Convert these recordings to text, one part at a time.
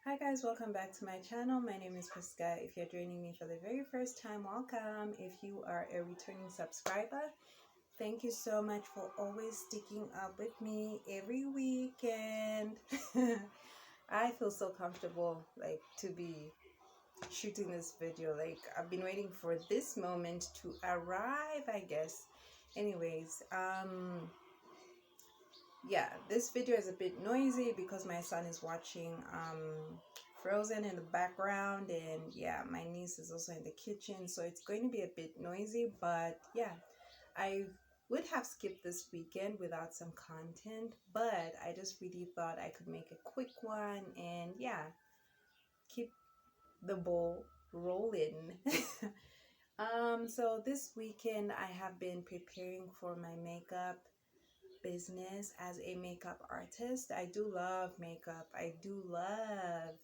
Hi guys, welcome back to my channel. My name is Priska. If you're joining me for the very first time, welcome. If you are a returning subscriber, thank you so much for always sticking up with me every weekend. I feel so comfortable to be shooting this video. I've been waiting for this moment to arrive, I guess. Anyways, yeah, this video is a bit noisy because my son is watching Frozen in the background, and yeah, my niece is also in the kitchen, so it's going to be a bit noisy. But yeah, I would have skipped this weekend without some content, but I just really thought I could make a quick one and yeah, keep the ball rolling. So this weekend I have been preparing for my makeup business as a makeup artist. I do love makeup. I do love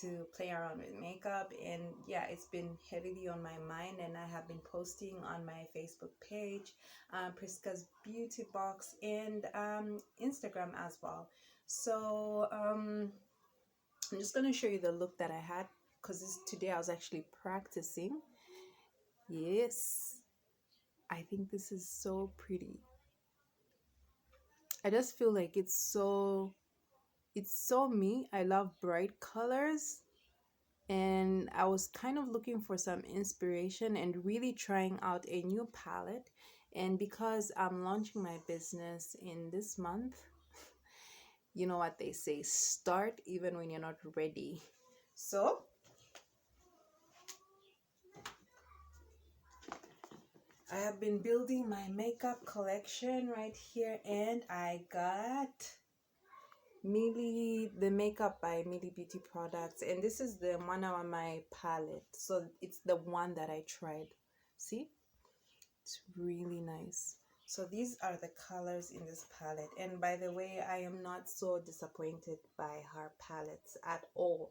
to play around with makeup, and yeah, it's been heavily on my mind, and I have been posting on my Facebook page, Priska's Beauty Box, and Instagram as well. So I'm just going to show you the look that I had because today I was actually practicing. Yes, I think this is so pretty. I just feel like it's so me. I love bright colors, and I was kind of looking for some inspiration and really trying out a new palette. And because I'm launching my business in this month, you know what they say, start even when you're not ready. So I have been building my makeup collection right here, and I got the makeup by Millie Beauty Products, and this is the my palette. So it's the one that I tried. See, it's really nice. So these are the colors in this palette, and by the way, I am not so disappointed by her palettes at all,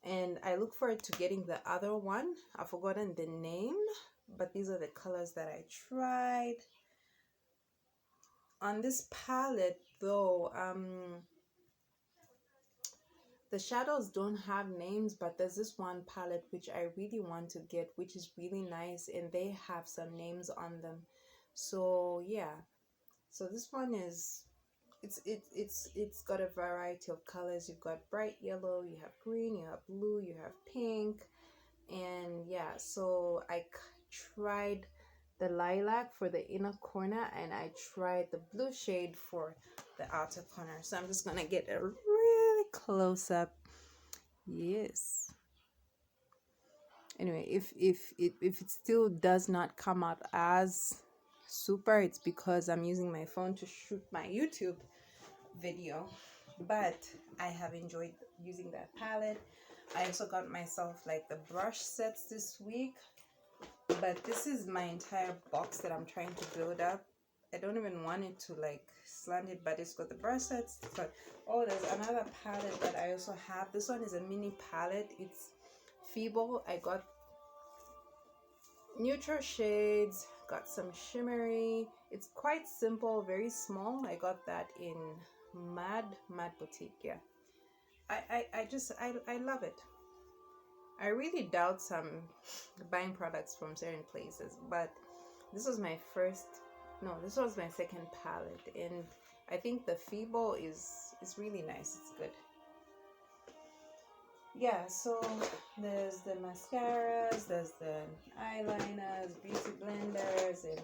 and I look forward to getting the other one. I've forgotten the name, but these are the colors that I tried on this palette though. The shadows don't have names, but there's this one palette which I really want to get, which is really nice, and they have some names on them. So yeah, so this one is it's got a variety of colors. You've got bright yellow, you have green, you have blue, you have pink, and yeah. So I tried the lilac for the inner corner, and I tried the blue shade for the outer corner. So I'm just gonna get a really close up. Yes. Anyway, if it still does not come out as super, it's because I'm using my phone to shoot my YouTube video. But I have enjoyed using that palette. I also got myself the brush sets this week, but this is my entire box that I'm trying to build up. I don't even want it to slant it, but it's got the brush sets. But oh, there's another palette that I also have. This one is a mini palette. It's feeble. I got neutral shades, got some shimmery. It's quite simple, very small. I got that in Mad Boutique. Yeah, I love it. I really doubt some buying products from certain places, but this was my this was my second palette, and I think the feeble is really nice. It's good. Yeah, so there's the mascaras, there's the eyeliners, beauty blenders, and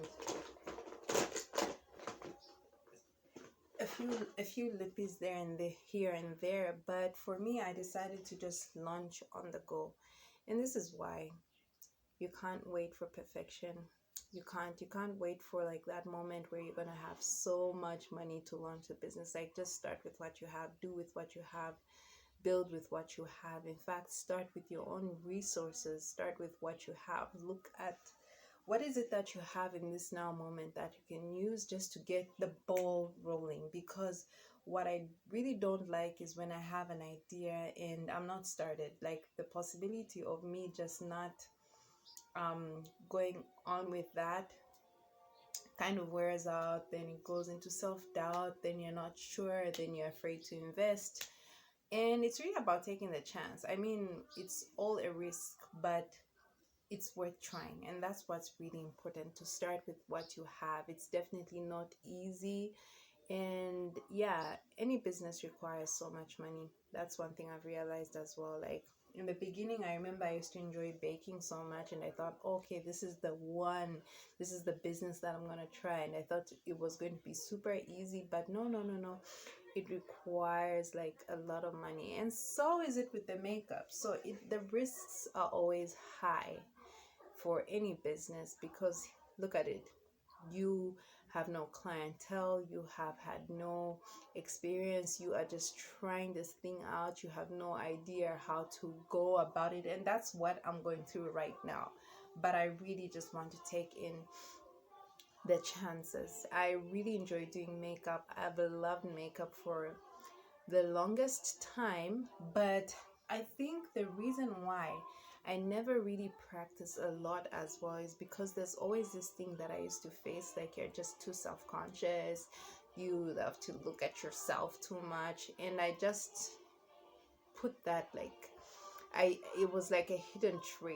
a few lippies there and here and there. But for me, I decided to just launch on the go, and this is why. You can't wait for perfection. You can't wait for that moment where you're gonna have so much money to launch a business. Just start with what you have, do with what you have, build with what you have. In fact, start with your own resources. Start with what you have. Look at what is it that you have in this now moment that you can use just to get the ball rolling. Because what I really don't like is when I have an idea and I'm not started. The possibility of me just not going on with that kind of wears out. Then it goes into self-doubt, then you're not sure, then you're afraid to invest, And it's really about taking the chance. I mean, it's all a risk, but it's worth trying. And that's what's really important, to start with what you have. It's definitely not easy. And yeah, any business requires so much money. That's one thing I've realized as well. Like in the beginning, I remember I used to enjoy baking so much, and I thought, okay, this is the one, this is the business that I'm gonna try. And I thought it was going to be super easy, but no, no, no, no. It requires like a lot of money, and so is it with the makeup. So the risks are always high for any business, because look at it, you have no clientele, you have had no experience, you are just trying this thing out, you have no idea how to go about it. And that's what I'm going through right now. But I really just want to take in the chances. I really enjoy doing makeup. I've loved makeup for the longest time, but I think the reason why I never really practice a lot as well is because there's always this thing that I used to face, like you're just too self-conscious, you love to look at yourself too much. And I just put that, like, it was like a hidden trait,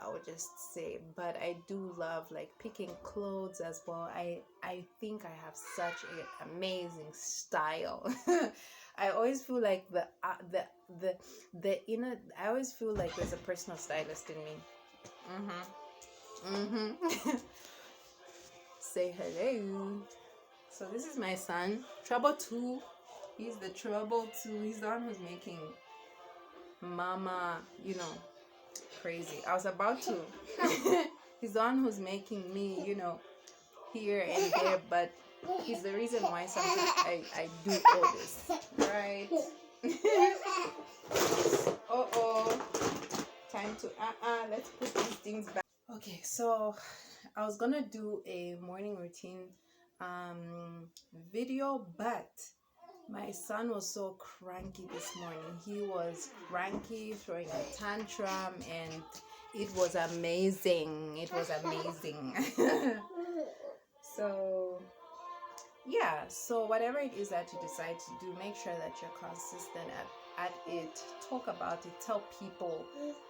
I would just say. But I do love like picking clothes as well. I think I have such an amazing style. I always feel like the inner, I always feel like there's a personal stylist in me. Say hello. So this is my son, Trouble 2. He's the Trouble 2. He's the one who's making mama, crazy. I was about to. He's the one who's making me, here and there, but he's the reason why sometimes I do all this, right? Time to let's put these things back. Okay, so I was gonna do a morning routine video, but my son was so cranky this morning. He was cranky, throwing a tantrum, and it was amazing. It was amazing. So yeah, so whatever it is that you decide to do, make sure that you're consistent at it. Talk about it. Tell people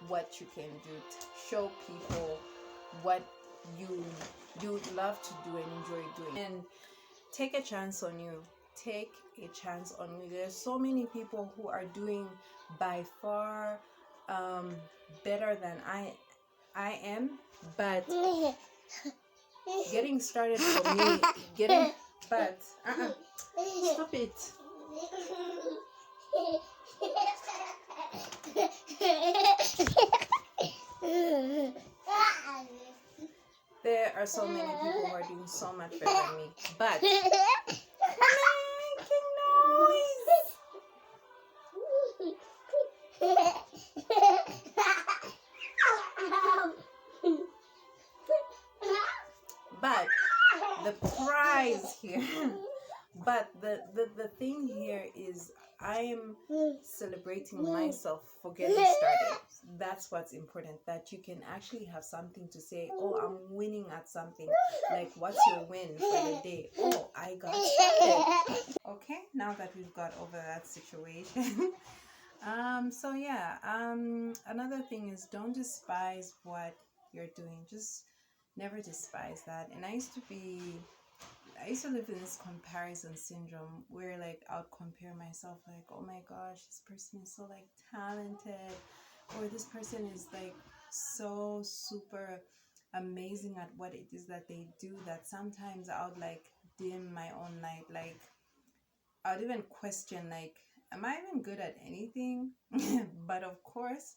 what you can do. Show people what you love to do and enjoy doing. And take a chance on you. Take a chance on you. There's so many people who are doing by far better than I am, but getting started for me, stop it. There are so many people who are doing so much better than me, but making noise. But the prize here, but the thing here is I am celebrating myself for getting started. That's what's important, that you can actually have something to say. Oh, I'm winning at something. Like, what's your win for the day? Oh, I got started. Okay, now that we've got over that situation. So yeah, another thing is, don't despise what you're doing. Just never despise that. And I used to live in this comparison syndrome where like I would compare myself, like, oh my gosh, this person is so like talented, or this person is like so super amazing at what it is that they do, that sometimes I would like dim my own light. Like I would even question, like, am I even good at anything? But of course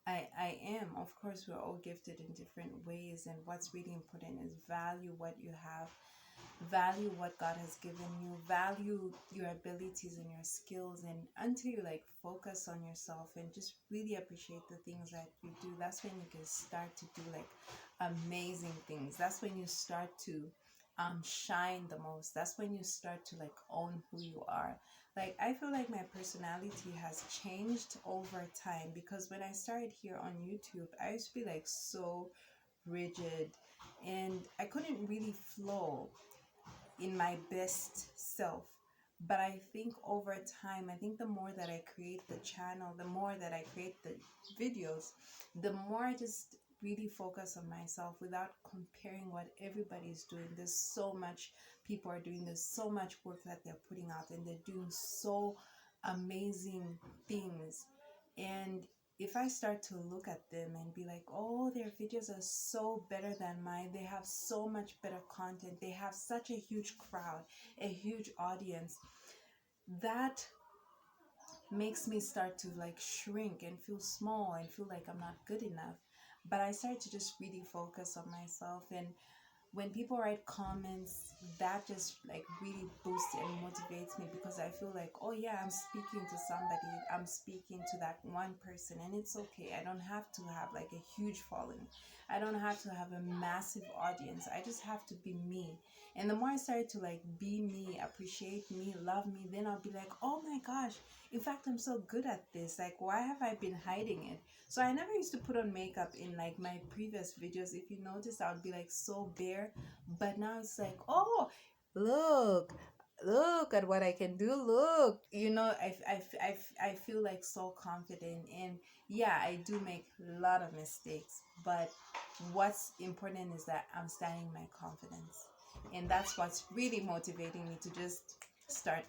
I am. Of course, we're all gifted in different ways, and what's really important is value what you have, value what God has given you, value your abilities and your skills. And until you like focus on yourself and just really appreciate the things that you do, that's when you can start to do like amazing things. That's when you start to shine the most. That's when you start to like own who you are. Like, I feel like my personality has changed over time, because when I started here on YouTube, I used to be like so rigid and I couldn't really flow in my best self. But I think over time, I think the more that I create the channel, the more that I create the videos, the more I just really focus on myself without comparing what everybody's doing. There's so much people are doing, there's so much work that they're putting out, and they're doing so amazing things. And if I start to look at them and be like, oh, their videos are so better than mine, they have so much better content, they have such a huge crowd, a huge audience, that makes me start to like shrink and feel small and feel like I'm not good enough. But I started to just really focus on myself, and when people write comments, that just like really boosts and motivates me, because I feel like, oh yeah, I'm speaking to somebody, I'm speaking to that one person, and it's okay. I don't have to have like a huge following, I don't have to have a massive audience, I just have to be me. And the more I started to like be me, appreciate me, love me, then I'll be like, oh my gosh, in fact, I'm so good at this, like why have I been hiding it? So I never used to put on makeup in like my previous videos. If you notice, I would be like so bare, but now it's like, oh, look at what I can do. Look, I feel like so confident. And yeah, I do make a lot of mistakes, but what's important is that I'm standing my confidence, and that's what's really motivating me to just start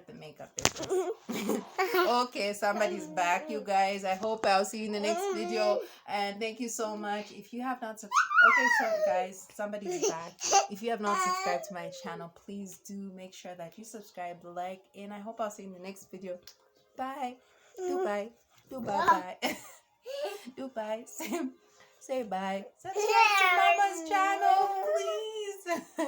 the makeup business. Okay, somebody's back, you guys. I hope I'll see you in the next video, and thank you so much. If you have not okay, so guys, somebody's back. If you have not subscribed to my channel, please do make sure that you subscribe, like, and I hope I'll see you in the next video. Bye. Goodbye. Goodbye. Bye. Goodbye. Say bye. Subscribe to Mama's channel, please.